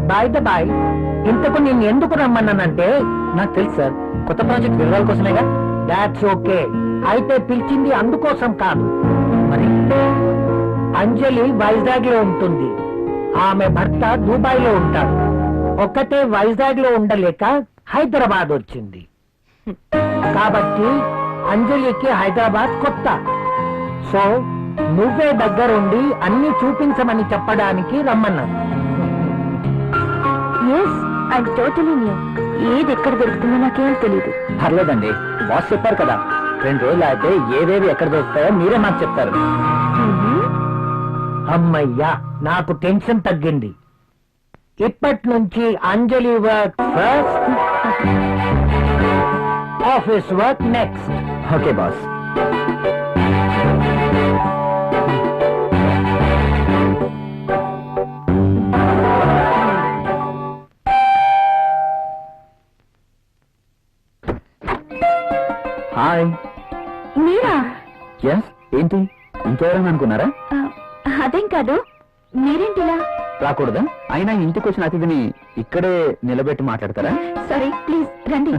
Bye the boy, ఇంతకు నేను ఎందుకు రమ్మన్నానంటే నాకు తెలుసు సార్, కొత్త ప్రాజెక్ట్ వివరాల కోసమేగా. That's okay. అయితే పిలిచింది అందుకోసం కాదు. మరి అంజలి వైజాగ్ లో ఉంటుంది, ఆమె భర్త దుబాయ్ లో ఉంటాడు. ఒక్కతే వైజాగ్ లో ఉండలేక హైదరాబాద్ వచ్చింది. కాబట్టి అంజలికి హైదరాబాద్ కొత్త. సో నువ్వే దగ్గరుండి అన్ని చూపించమని చెప్పడానికి రమ్మన్నాను. Yes, I totally new. ఏది ఎక్కడ దొరుకుతుందో నాకేం తెలీదు. పర్లేదండి, బాస్ చెప్పారు కదా, 2 రోజులు అయితే ఏవేవి ఎక్కడ దొరుకుతాయో మీరే మాకు చెప్తారు. అమ్మయ్యా, నాకు టెన్షన్ తగ్గింది. ఇప్పటి నుంచి Anjali work first, office work next. Okay boss. Hi. Meera? Yes, ఏంటి ఇంకెవరైనా అనుకున్నారా? అదేం కాదు, మీరేంటిలా? రాకూడదా? అయినా ఇంటికి వచ్చిన అతిథిని ఇక్కడే నిలబెట్టి మాట్లాడతారా? సారీ, ప్లీజ్ రండి.